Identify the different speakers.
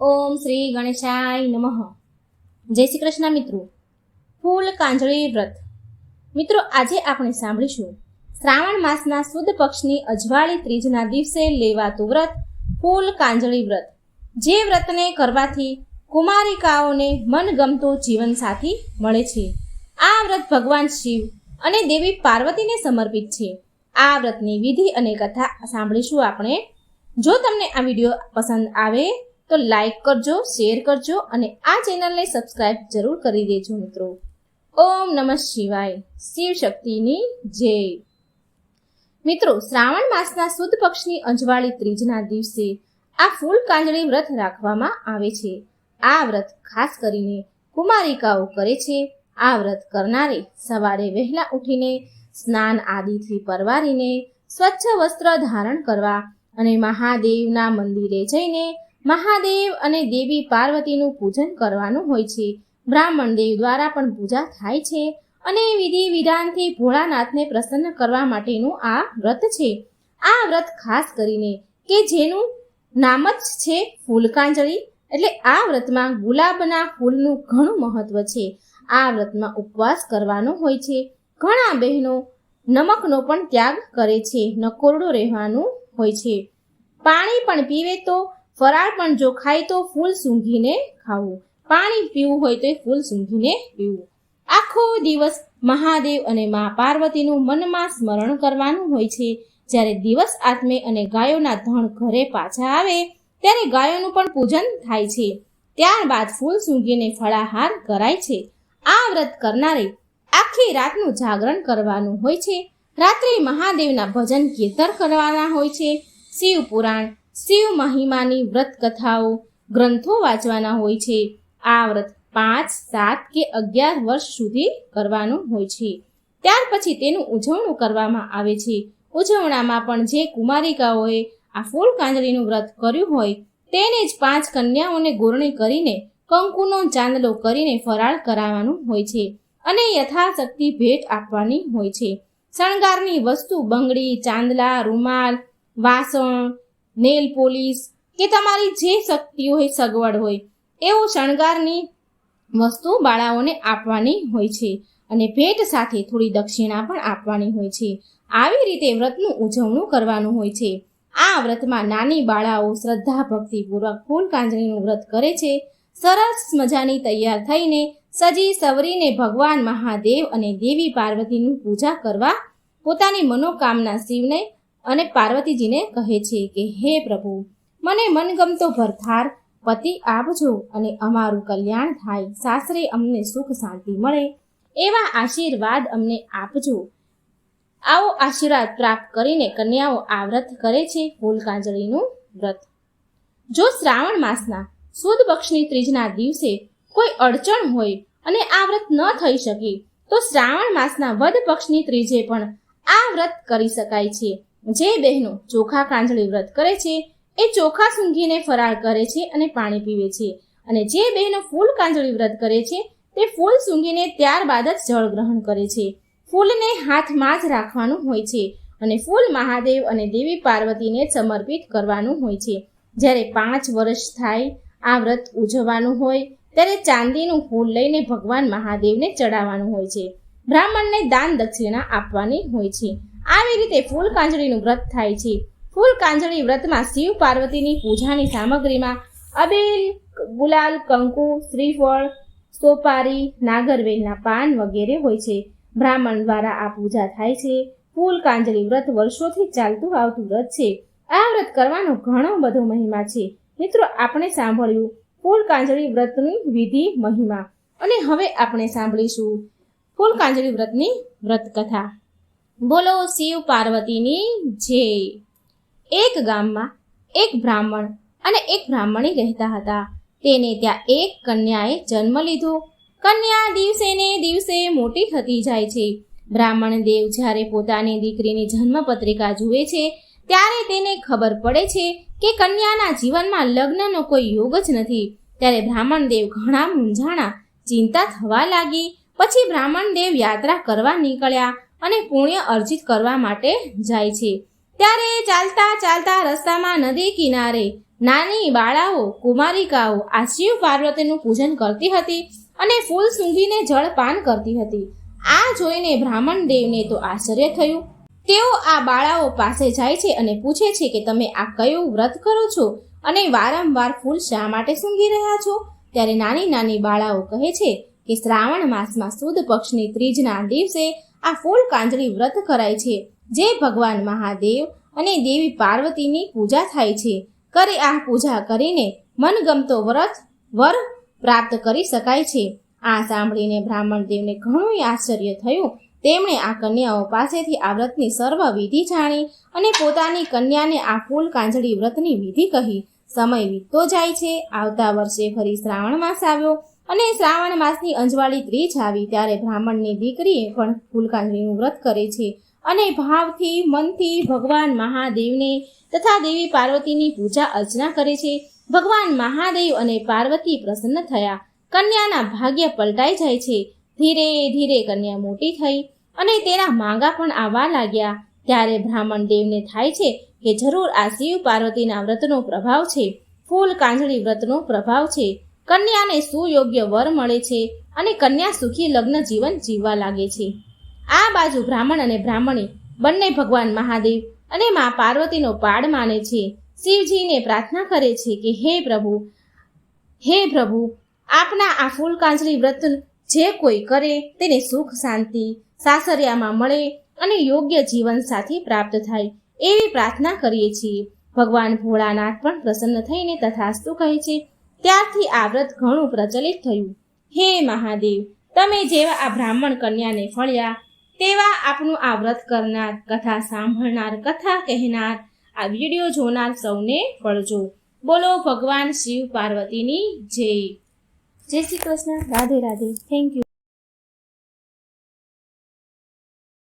Speaker 1: ઓમ શ્રી ગણેશાય નમઃ. જય શ્રી કૃષ્ણ મિત્રો. ફૂલ કાંજળી વ્રત. મિત્રો, આજે આપણે સાંભળીશું શ્રાવણ માસના સુદ પક્ષની અજવાળી ત્રીજના દિવસે લેવાતું વ્રત ફૂલ કાંજળી વ્રત. જે વ્રતને કરવાથી કુમારિકાઓને મનગમતો જીવનસાથી મળે છે. આ વ્રત ભગવાન શિવ અને દેવી પાર્વતીને સમર્પિત છે. આ વ્રતની વિધિ અને કથા સાંભળીશું આપણે. જો તમને આ વિડીયો પસંદ આવે તો લાઈક કરજો, શેર કરજો અને આ ચેનલને સબસ્ક્રાઇબ જરૂર કરી દેજો મિત્રો. ઓમ નમઃ શિવાય. શિવ શક્તિની જય. મિત્રો, શ્રાવણ માસના સુદ પક્ષની અજવાળી ત્રીજના દિવસે આ ફૂલ કાંજળી વ્રત રાખવામાં આવે છે. આ વ્રત ખાસ કરીને કુમારિકાઓ કરે છે. આ વ્રત કરનારે સવારે વહેલા ઉઠીને સ્નાન આદિથી પરવારીને સ્વચ્છ વસ્ત્ર ધારણ કરવા અને મહાદેવના મંદિરે જઈને મહાદેવ અને દેવી પાર્વતીનું પૂજન કરવાનું હોય છે. બ્રાહ્મણ દેવ દ્વારા પણ પૂજા થાય છે અને વિધિ વિધાનથી ભોળાનાથને પ્રસન્ન કરવા માટેનું આ વ્રત છે. આ વ્રત ખાસ કરીને કે જેનું નામ જ છે ફૂલ કાંજળી, એટલે આ વ્રતમાં ગુલાબના ફૂલનું ઘણું મહત્વ છે. આ વ્રતમાં ઉપવાસ કરવાનો હોય છે. ઘણા બહેનો નમકનો પણ ત્યાગ કરે છે. નકોરડું રહેવાનું હોય છે. પાણી પણ પીવે તો, ફરાળ પણ જો ખાય તો ફૂલ સૂંઘીને ખાવું. પાણી પીવું હોય તો ફૂલ સૂંઘીને પીવું. આખો દિવસ મહાદેવ અને મા પાર્વતીનું મનમાં સ્મરણ કરવાનું હોય છે. જ્યારે દિવસ આત્મે અને ગાયોના ધણ ઘરે પાછા આવે ત્યારે ગાયોનું પણ પૂજન થાય છે. ત્યારબાદ ફૂલ સૂંઘીને ફળાહાર કરાય છે. આ વ્રત કરનારે આખી રાતનું જાગરણ કરવાનું હોય છે. રાત્રે મહાદેવના ભજન કીર્તન કરવાના હોય છે. શિવ પુરાણ, શિવ મહિમાની વ્રત કથાઓ, ગ્રંથો વાંચવાના હોય છે. આ વ્રત 5, 7 કે 11 વર્ષ સુધી કરવાનું હોય છે. ત્યાર પછી તેનું ઉજવણું કરવામાં આવે છે. ઉજવણામાં પણ જે કુમારિકાઓએ આ ફૂલ કાંજળીનું વ્રત કર્યું હોય તેને જ 5 કન્યાઓને ગોરણી કરીને કંકુનો ચાંદલો કરીને ફરાળ કરાવવાનું હોય છે અને યથાશક્તિ ભેટ આપવાની હોય છે. શણગારની વસ્તુ બંગડી, ચાંદલા, રૂમાલ, વાસણ, નેલ પોલિશ કે તમારી જે શક્તિ હોય, સગવડ હોય એવું શણગારની વસ્તુ બાળાઓને આપવાની હોય છે અને ભેટ સાથે થોડી દક્ષિણા પણ આપવાની હોય છે. આવી રીતે વ્રતનું ઉજવણું કરવાનું હોય છે. આ વ્રતમાં નાની બાળાઓ શ્રદ્ધા ભક્તિપૂર્વક ફૂલ કાંજળીનું વ્રત કરે છે. સરસ મજાની તૈયાર થઈને સજી સવરીને ભગવાન મહાદેવ અને દેવી પાર્વતીની પૂજા કરવા પોતાની મનોકામના શિવને અને પાર્વતીજીને કહે છે કે હે પ્રભુ, મને મનગમતો ભરથાર પતિ આપજો અને અમારું કલ્યાણ થાય, સાસરે અમને સુખ શાંતિ મળે એવા આશીર્વાદ અમને આપજો. આવો આશીર્વાદ પ્રાપ્ત કરીને કન્યાઓ આ વ્રત કરે છે, ફૂલ કાંજળીનું વ્રત. જો શ્રાવણ માસના સુદ પક્ષની ત્રીજના દિવસે કોઈ અડચણ હોય અને આ વ્રત ન થઈ શકે તો શ્રાવણ માસના વદ પક્ષની ત્રીજે પણ આ વ્રત કરી શકાય છે. જે બહેનો ચોખા કાંજળી વ્રત કરે છે એ ચોખા સૂંઘીને ફરાળ કરે છે અને પાણી પીવે છે, અને જે બહેનો ફૂલ કાંજળી વ્રત કરે છે તે ફૂલ સૂંઘીને ત્યારબાદ જ જળ ગ્રહણ કરે છે. ફૂલને હાથમાં જ રાખવાનું હોય છે અને ફૂલ મહાદેવ અને દેવી પાર્વતીને સમર્પિત કરવાનું હોય છે. જ્યારે 5 વર્ષ થાય આ વ્રત ઉજવવાનું હોય ત્યારે ચાંદીનું ફૂલ લઈને ભગવાન મહાદેવને ચડાવવાનું હોય છે. બ્રાહ્મણને દાન દક્ષિણા આપવાની હોય છે. આવી રીતે ફૂલ કાંજળીનું વ્રત થાય છે. ફૂલ કાંજળી વ્રતમાં શિવ પાર્વતીની પૂજાની સામગ્રીમાં અબીલ, ગુલાલ, કંકુ, શ્રીફળ, સોપારી, નાગરવેલના પાન વગેરે હોય છે. બ્રાહ્મણ દ્વારા આ પૂજા થાય છે. ફૂલ કાંજળી વ્રત વર્ષોથી ચાલતું આવતું વ્રત છે. આ વ્રત કરવાનો ઘણો બધો મહિમા છે. મિત્રો, આપણે સાંભળ્યું ફૂલ કાંજળી વ્રતની વિધિ, મહિમા, અને હવે આપણે સાંભળીશું ફૂલ કાંજળી વ્રતની વ્રત કથા. બોલો શિવ પાર્વતીની જય. એક ગામમાં એક બ્રાહ્મણ અને એક બ્રાહ્મણી રહેતા હતા. તેને ત્યાં એક કન્યાએ જન્મ લીધો. કન્યા દિવસે ને દિવસે મોટી થતી જાય છે. બ્રાહ્મણ દેવ જ્યારે પોતાની દીકરીની જન્મપત્રિકા જુએ છે ત્યારે તેને ખબર પડે છે કે કન્યાના જીવનમાં લગ્નનો કોઈ યોગ જ નથી. ત્યારે બ્રાહ્મણ દેવ ઘણા મૂંઝાણા, ચિંતા થવા લાગી. પછી બ્રાહ્મણ દેવ યાત્રા કરવા નીકળ્યા અને પુણ્ય અર્જિત કરવા માટે જાય છે. ત્યારે ચાલતા ચાલતા રસ્તામાં નદી કિનારે નાની બાળાઓ કુમારિકાઓ આ શિવ પાર્વતીનું પૂજન કરતી હતી અને ફૂલ સૂંઘીને જળ પાન કરતી હતી. આ જોઈને બ્રાહ્મણ દેવને તો આશ્ચર્ય થયું. તેઓ આ બાળાઓ પાસે જાય છે અને પૂછે છે કે તમે આ કયું વ્રત કરો છો અને વારંવાર ફૂલ શા માટે સૂંઘી રહ્યા છો? ત્યારે નાની નાની બાળાઓ કહે છે કે શ્રાવણ માસમાં સુદ પક્ષની ત્રીજના દિવસે આ ફૂલ કાંજળી વ્રત કરાય છે, જે ભગવાન મહાદેવ અને દેવી પાર્વતીની પૂજા થાય છે. આ પૂજા કરીને મનગમતો વર પ્રાપ્ત કરી શકાય છે. આ સાંભળીને બ્રાહ્મણ દેવને ઘણું આશ્ચર્ય થયું. તેમણે આ કન્યાઓ પાસેથી આ વ્રતની સર્વ વિધિ જાણી અને પોતાની કન્યાને આ ફૂલ કાંજળી વ્રતની વિધિ કહી. સમય વીતતો જાય છે. આવતા વર્ષે ફરી શ્રાવણ માસ આવ્યો અને શ્રાવણ માસની અંજવાળી ત્રીજ આવી. ત્યારે બ્રાહ્મણની દીકરી પણ ફૂલ કાંજળીનું વ્રત કરે છે અને ભાવથી મનથી ભગવાન મહાદેવને તથા દેવી પાર્વતીની પૂજા અર્ચના કરે છે. ભગવાન મહાદેવ અને પાર્વતી પ્રસન્ન થયા. કન્યાના ભાગ્ય પલટાઈ જાય છે. ધીરે ધીરે કન્યા મોટી થઈ અને તેના માંગા પણ આવવા લાગ્યા. ત્યારે બ્રાહ્મણ દેવને થાય છે કે જરૂર આ શિવ પાર્વતીના વ્રતનો પ્રભાવ છે, ફૂલ કાંજળી વ્રતનો પ્રભાવ છે. કન્યાને સુયોગ્ય વર મળે છે અને કન્યા સુખી લગ્ન જીવન જીવવા લાગે છે. આ બાજુ બ્રાહ્મણ અને બ્રાહ્મણી બંને ભગવાન મહાદેવ અને મા પાર્વતીનો પાડ માને છે. શિવજીને પ્રાર્થના કરે છે કે હે પ્રભુ, આપના આ ફૂલ કાંજળી વ્રત જે કોઈ કરે તેને સુખ શાંતિ સાસરિયામાં મળે અને યોગ્ય જીવન સાથી પ્રાપ્ત થાય એવી પ્રાર્થના કરીએ છીએ. ભગવાન ભોળાનાથ પણ પ્રસન્ન થઈને તથાસ્તુ કહે છે. ત્યારથી આ વ્રત ઘણું પ્રચલિત થયું. હે મહાદેવ, તમે જેવા આ બ્રાહ્મણ કન્યાને ફળ્યા તેવા આપનું આ વ્રત કરનાર, કથા સાંભળનાર, કથા કહેનાર, આ વિડીયો જોનાર સૌને ફળજો. બોલો ભગવાન શિવ પાર્વતીની જય. જય શ્રી કૃષ્ણ. રાધે રાધે. Thank you.